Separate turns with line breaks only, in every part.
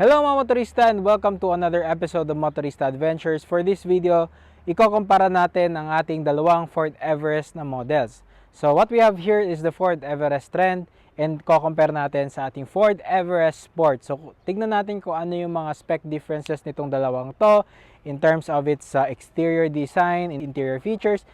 Hello mga motorista and welcome to another episode of Motorista Adventures. For this video, ikukumpara natin ang ating dalawang Ford Everest na models. So what we have here is the Ford Everest Trend and kukumpara natin sa ating Ford Everest Sport. So tignan natin kung ano yung mga spec differences nitong dalawang to in terms of its exterior design, interior features,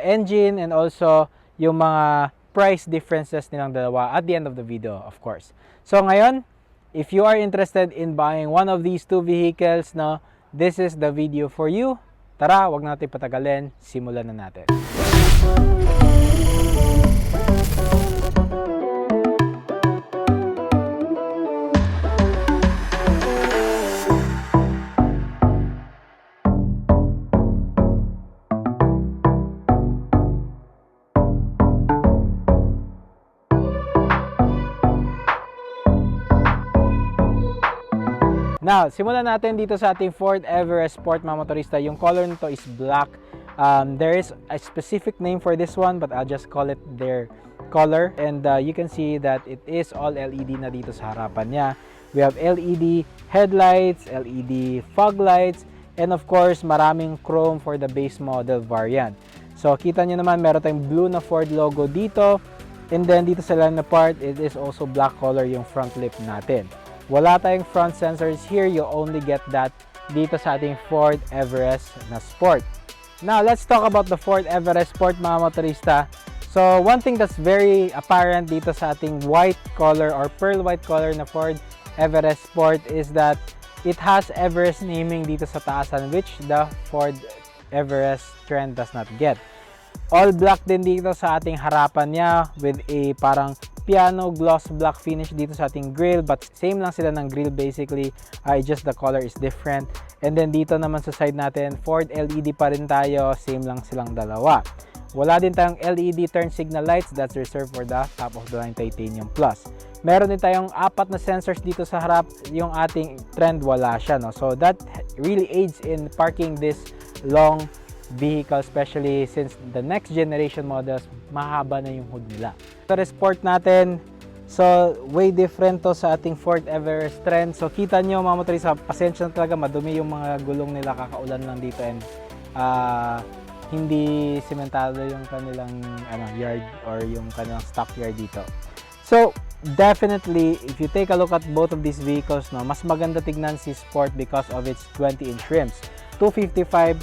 engine, and also yung mga price differences nilang dalawa at the end of the video, of course. So ngayon, if you are interested in buying one of these two vehicles, no, this is the video for you. Tara, wag natin patagalin, simulan na natin. Now, simulan natin dito sa ating Ford Everest Sport mga motorista. Yung color nito is black. There is a specific name for this one, but I'll just call it their color. And you can see that it is all LED na dito sa harapan niya. We have LED headlights, LED fog lights, and of course, maraming chrome for the base model variant. So, kita nyo naman, meron tayong blue na Ford logo dito. And then, dito sa line na part, it is also black color yung front lip natin. Wala tayong front sensors here, you only get that dito sa ating Ford Everest na Sport. Now, let's talk about the Ford Everest Sport mga motorista. So, one thing that's very apparent dito sa ating white color or pearl white color na Ford Everest Sport is that it has Everest naming dito sa taasan, which the Ford Everest Trend does not get. All black din dito sa ating harapan niya with a parang piano gloss black finish dito sa ating grill, but same lang sila ng grill basically, just the color is different. And then dito naman sa side natin, Ford LED pa rin tayo, same lang silang dalawa. Wala din tayong LED turn signal lights, that's reserved for the top of the line Titanium Plus. Meron din tayong apat na sensors dito sa harap, yung ating Trend wala siya, no? So that really aids in parking this long vehicle, especially since the next generation models mahaba na yung hood nila. Sa Sport natin, so way different to sa ating Ford Everest Trend. So kita nyo mga motorista, pasensya na talaga, madumi yung mga gulong nila, kakaulan lang dito, and hindi sementado yung kanilang yard or yung kanilang stock yard dito. So definitely, if you take a look at both of these vehicles, no, mas maganda tignan si Sport because of its 20-inch rims. 255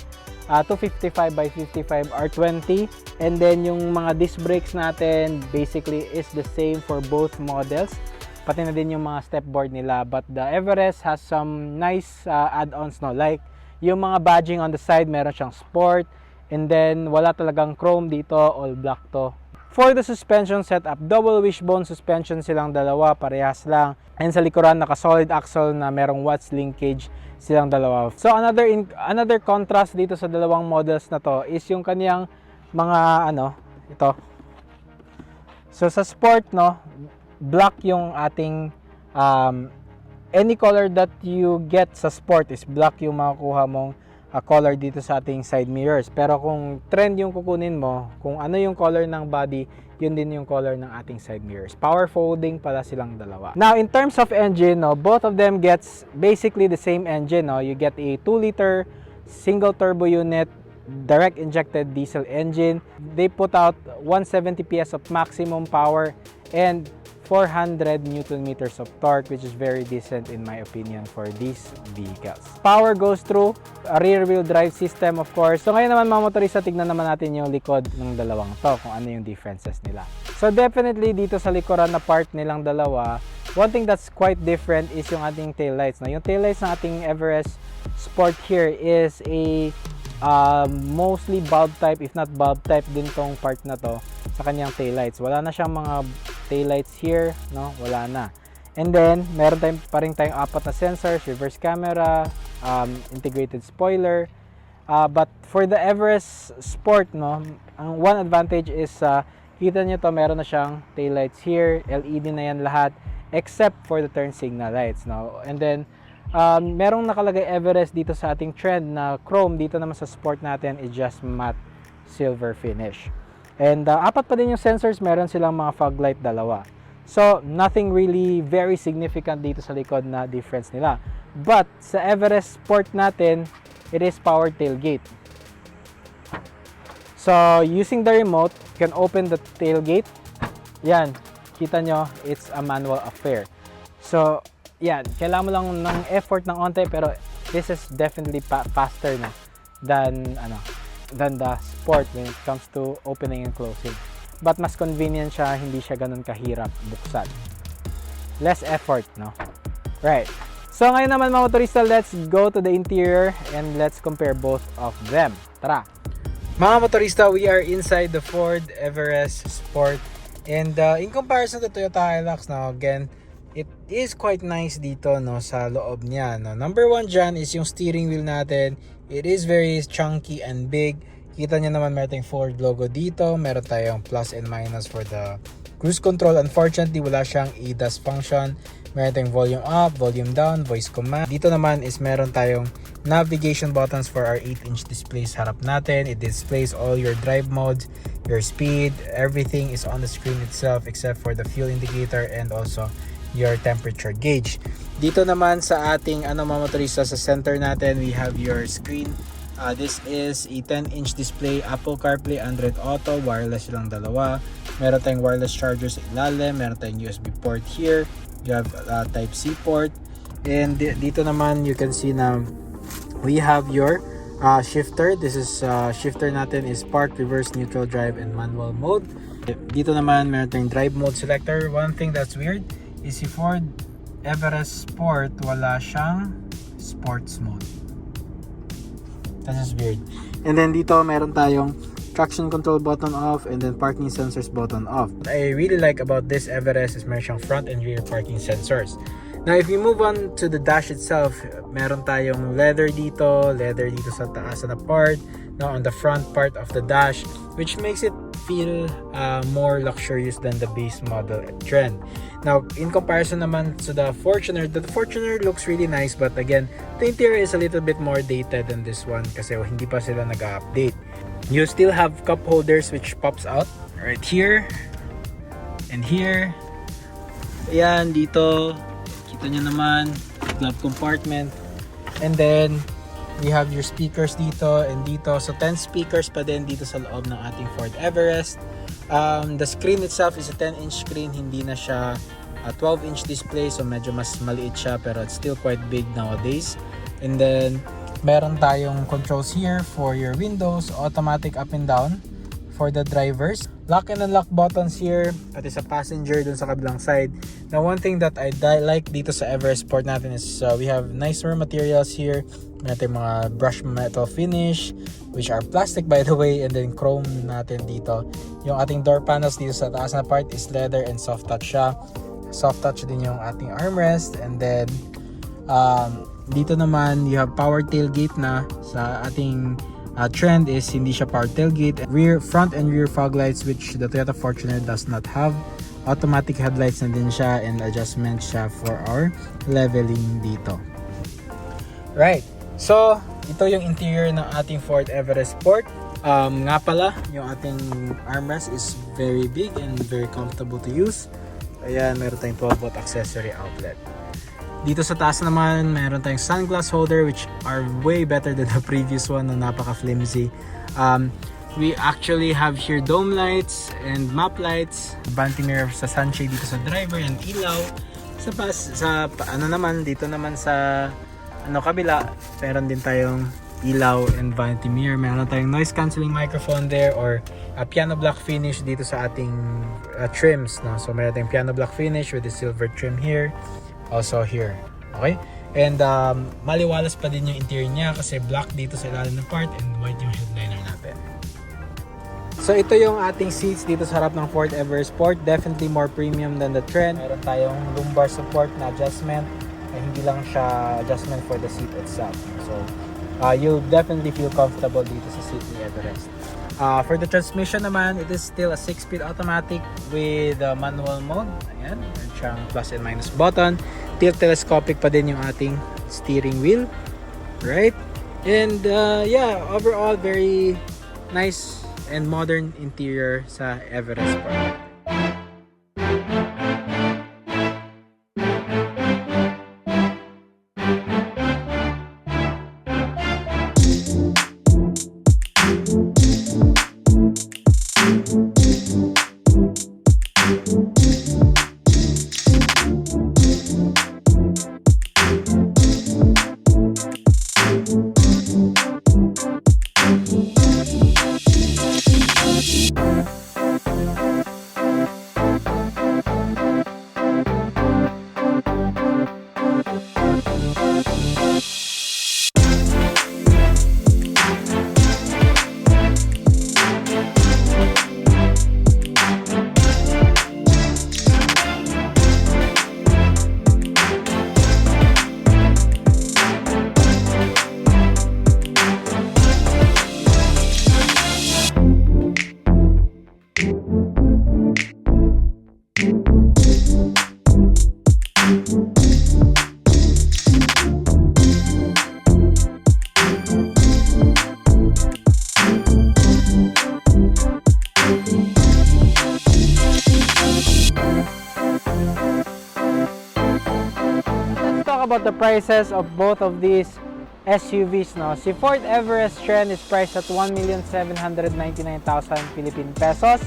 by 55 R20, and then yung mga disc brakes natin basically is the same for both models, pati na din yung mga step board nila, but the Everest has some nice add-ons, no, like yung mga badging on the side, meron siyang Sport, and then wala talagang chrome dito, all black to. For the suspension setup, double wishbone suspension silang dalawa, parehas lang, and sa likuran naka solid axle na merong Watts linkage silang dalawa. So another contrast dito sa dalawang models na to is yung kaniyang mga ito. So sa Sport, no, black yung ating any color that you get sa Sport is black yung makukuha mong color dito sa ating side mirrors. Pero kung Trend yung kukunin mo, kung ano yung color ng body, yun din yung color ng ating side mirrors. Power folding pala silang dalawa. Now, in terms of engine, no, both of them gets basically the same engine. No? You get a 2-liter single turbo unit, direct injected diesel engine. They put out 170 PS of maximum power and 400 Newton meters of torque, which is very decent in my opinion for these vehicles. Power goes through a rear wheel drive system, of course. So ngayon naman mga motorista, tignan naman natin yung likod ng dalawang to, kung ano yung differences nila. So definitely dito sa likuran na part nilang dalawa, one thing that's quite different is yung ating taillights. Yung taillights ng ating Everest Sport here is a mostly bulb type, if not bulb type din tong part na to sa kanyang taillights. Wala na siyang mga taillights here, no? Wala na. And then meron pa rin tayong apat na sensors, reverse camera, integrated spoiler. But for the Everest Sport, no, ang one advantage is kita nyo to, meron na siyang taillights here, LED na yan lahat except for the turn signal lights, no? And then merong nakalagay Everest dito sa ating Trend na chrome, dito naman sa Sport natin is just matte silver finish. And apat pa din yung sensors, meron silang mga fog light dalawa. So, nothing really very significant dito sa likod na difference nila. But, sa Everest Sport natin, it is power tailgate. So, using the remote, you can open the tailgate. Yan, kita nyo, it's a manual affair. So, yan, kailangan mo lang ng effort ng onte, pero this is definitely faster na than the sport when it comes to opening and closing. But mas convenient siya, hindi siya ganun kahirap buksan. Less effort, no? Right. So ngayon naman mga motorista, let's go to the interior and let's compare both of them. Tara! Mga motorista, we are inside the Ford Everest Sport. And in comparison to Toyota Hilux, now again, it is quite nice dito, no, sa loob niya, no. Number one dyan is yung steering wheel natin. It is very chunky and big. Kita nyo naman meron tayong Ford logo dito. Meron tayong plus and minus for the cruise control. Unfortunately, wala siyang ADAS function. Meron tayong volume up, volume down, voice command. Dito naman is meron tayong navigation buttons for our 8-inch display sa harap natin. It displays all your drive modes, your speed, everything is on the screen itself except for the fuel indicator and also your temperature gauge. Dito naman sa ating mga motorista, sa center natin, we have your screen. This is a 10-inch display, Apple CarPlay, Android Auto, wireless lang dalawa. Meron tayong wireless charger sa ilalim, meron tayong USB port here. You have Type-C port. And dito naman, you can see na we have your shifter. This is shifter natin is park, reverse, neutral, drive, and manual mode. Dito naman, meron tayong drive mode selector. One thing that's weird is si Ford Everest Sport, wala siyang sports mode. That is weird. And then dito meron tayong traction control button off and then parking sensors button off. What I really like about this Everest is meron siyang front and rear parking sensors. Now if we move on to the dash itself, meron tayong leather dito sa taas na part, now on the front part of the dash, which makes it feel more luxurious than the base model trend. Now, in comparison naman to the Fortuner looks really nice, but again, the interior is a little bit more dated than this one kasi hindi pa sila nag-update. You still have cup holders which pops out right here and here. Ayan, dito, kita nyo naman, glove compartment. And then, we have your speakers dito and dito. So 10 speakers pa din dito sa loob ng ating Ford Everest. The screen itself is a 10-inch screen, hindi na siya a 12-inch display, so medyo mas maliit siya pero it's still quite big nowadays. And then meron tayong controls here for your windows, automatic up and down for the drivers, lock and unlock buttons here, pati sa passenger dun sa kabilang side. Now one thing that I like dito sa Everest Sport natin is we have nicer materials here. Meron tayong mga brushed metal finish which are plastic by the way, and then chrome natin dito. Yung ating door panels dito sa taas na part is leather and soft touch siya. Soft touch din yung ating armrest. And then dito naman you have power tailgate na. Sa ating trend is hindi siya power tailgate. Front and rear fog lights which the Toyota Fortuner does not have. Automatic headlights na din siya and adjustment siya for our leveling dito. Right. So, ito yung interior ng ating Ford Everest Sport. Nga pala, yung ating armrest is very big and very comfortable to use. Ayan, meron tayong 12-volt accessory outlet. Dito sa taas naman, meron tayong sunglass holder which are way better than the previous one na napaka-flimsy. We actually have here dome lights and map lights, vanity mirror sa sunshade dito sa driver and ilaw. Dito naman sa kabila, meron din tayong ilaw and vanity mirror. Meron tayong noise cancelling microphone there or a piano black finish dito sa ating trims, no? So meron tayong piano black finish with the silver trim here, also here. Okay? And maliwalas pa din yung interior niya kasi black dito sa ilalim ng part and white yung headliner natin. So ito yung ating seats dito sa harap ng Ford Everest Sport. Definitely more premium than the trend. Meron tayong lumbar support na adjustment. Hindi lang siya adjustment for the seat itself. So, you'll definitely feel comfortable dito sa seat ni Everest. For the transmission naman, it is still a 6-speed automatic with manual mode. Ayan, meron siyang plus and minus button. Tilt telescopic pa din yung ating steering wheel. Right? And yeah, overall, very nice and modern interior sa Everest Sport. talk about the prices of both of these SUVs, no? Si Ford Everest Trend is priced at 1,799,000 Philippine pesos.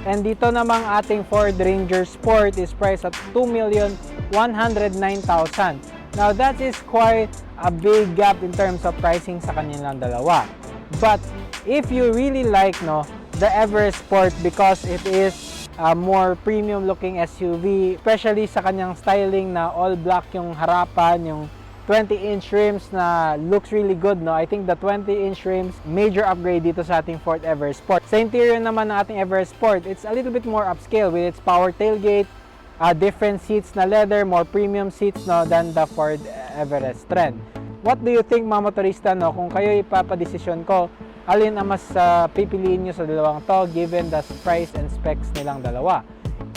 And dito namang ating Ford Ranger Sport is priced at 2,109,000. Now that is quite a big gap in terms of pricing sa kanilang dalawa. But if you really like, no, the Everest Sport because it is a more premium looking SUV, especially sa kanyang styling na all black yung harapan, yung 20-inch rims na looks really good, no? I think the 20-inch rims, major upgrade dito sa ating Ford Everest Sport. Sa interior naman ng ating Everest Sport, it's a little bit more upscale with its power tailgate, different seats na leather, more premium seats, no, than the Ford Everest Trend. What do you think, mga motorista, no? Kung kayo ipapadesisyon ko, alin ang mas pipiliin nyo sa dalawang to given the price and specs nilang dalawa?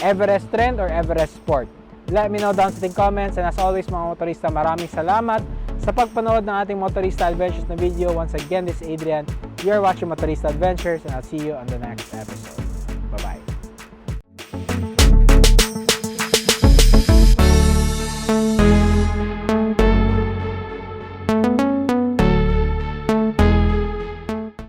Everest Trend or Everest Sport? Let me know down sa ating comments, and as always mga motorista, maraming salamat sa pagpanood ng ating Motorista Adventures na video. Once again, this is Adrian. You're watching Motorista Adventures, and I'll see you on the next episode.